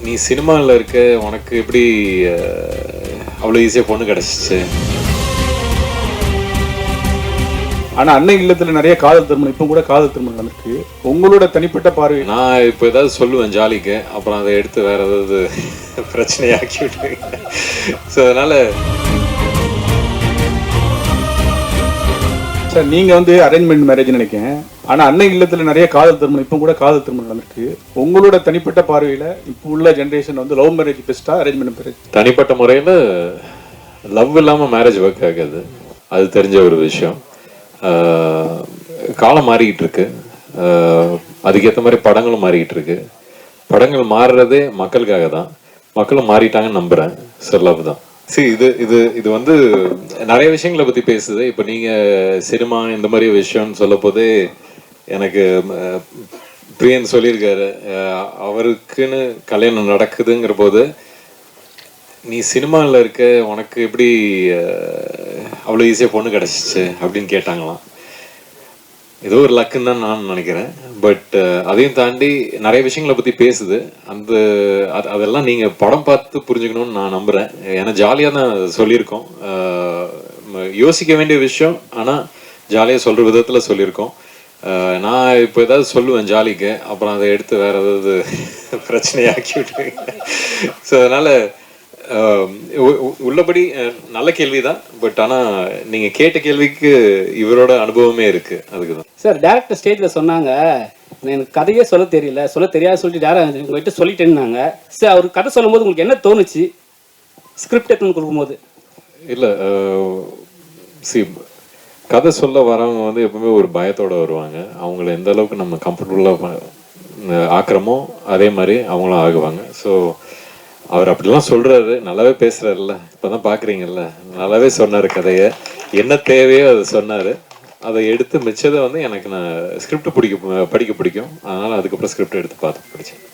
நீ சினிமாவில் இருக்க, உனக்கு எப்படி அவ்வளோ ஈஸியாக பொண்ணு கிடச்சிச்சு? ஆனால் அன்னை இல்லத்தில் நிறைய காதல் திருமணம், இப்போ கூட காதல் திருமணம் நடந்திருக்கு. உங்களோட தனிப்பட்ட பார்வை? நான் இப்போ ஏதாவது சொல்லுவேன் ஜாலிக்கு, அப்புறம் அதை எடுத்து வேற ஏதாவது பிரச்சனையாக்கி விட்டுருங்க. ஸோ அதனால் சார், நீங்கள் வந்து அரேஞ்ச்மெண்ட் மேரேஜ் நினைக்கிறேன். ஆனால் அன்னை இல்லத்தில் நிறைய காதல் திருமணம், இப்போ கூட காதல் திருமணம் நடந்திருக்கு. உங்களோட தனிப்பட்ட பார்வையில் இப்போ உள்ள ஜென்ரேஷன் வந்து லவ் மேரேஜ் பெஸ்ட்டா அரேஞ்ச்மெண்ட் மேரேஜ்? தனிப்பட்ட முறையில் லவ் இல்லாமல் மேரேஜ் ஒர்க் ஆகாது, அது தெரிஞ்ச ஒரு விஷயம். காலம் மாறிக்கிட்டு இருக்கு, அதுக்கேற்ற மாதிரி படங்களும் மாறிக்கிட்டு இருக்கு. படங்கள் மாறுறதே மக்களுக்காக தான், மக்களும் மாறிட்டாங்கன்னு நம்புகிறேன். சார் லவ் தான். சரி, இது வந்து நிறைய விஷயங்களை பற்றி பேசுது. இப்போ நீங்கள் சினிமா இந்த மாதிரி விஷயம்னு சொல்ல போதே எனக்கு பிரியன் சொல்லியிருக்காரு, அவருக்குன்னு கல்யாணம் நடக்குதுங்கிற போது நீ சினிமாவில் இருக்க, உனக்கு எப்படி அவ்வளோ ஈஸியாக பொண்ணு கிடச்சிச்சு அப்படின்னு கேட்டாங்களாம். ஏதோ ஒரு லக்குன்னு தான் நான் நினைக்கிறேன். பட் அதையும் தாண்டி நிறைய விஷயங்களை பற்றி பேசுது. அதெல்லாம் நீங்கள் படம் பார்த்து புரிஞ்சுக்கணும்னு நான் நம்புகிறேன். ஏன்னா ஜாலியாக தான் சொல்லியிருக்கோம், யோசிக்க வேண்டிய விஷயம், ஆனால் ஜாலியாக சொல்கிற விதத்தில் சொல்லியிருக்கோம். நான் இப்போ ஏதாவது சொல்லுவேன் ஜாலிக்கு, அப்புறம் அதை எடுத்து வேற ஏதாவது பிரச்சனையாக்கி விட்டுருங்க. ஸோ அதனால் உள்ளபடி நல்ல கேள்வி தான். பட் ஆனால் நீங்கள் கேட்ட கேள்விக்கு இவரோட அனுபவமே இருக்குது, அதுக்கு தான். சார், டேரக்டர் ஸ்டேஜில் சொன்னாங்க, எனக்கு கதையே சொல்ல தெரியல, சொல்ல தெரியாது சொல்லிட்டு டேரக்டர் உங்கள்கிட்ட சொல்லிட்டேன்னாங்க. சார், அவர் கதை சொல்லும் போது உங்களுக்கு என்ன தோணுச்சு ஸ்கிரிப்ட் எடுத்துன்னு கொடுக்கும்போது? இல்லை, கதை சொல்ல வரவங்க வந்து எப்பவுமே ஒரு பயத்தோடு வருவாங்க. அவங்கள எந்த அளவுக்கு நம்ம கம்ஃபர்டபுளாக ஆக்குறோமோ அதே மாதிரி அவங்களும் ஆகுவாங்க. ஸோ அவர் அப்படிலாம் சொல்கிறாரு, நல்லாவே பேசுகிறாருல்ல, இப்போ தான் பார்க்குறீங்கல்ல, நல்லாவே சொன்னார். கதையை என்ன தேவையோ அதை சொன்னார். அதை எடுத்து மிச்சதை வந்து எனக்கு நான் ஸ்கிரிப்ட் படிக்க பிடிக்கும். அதனால் அதுக்கப்புறம் ஸ்கிரிப்ட் எடுத்து பார்த்து படித்தேன்.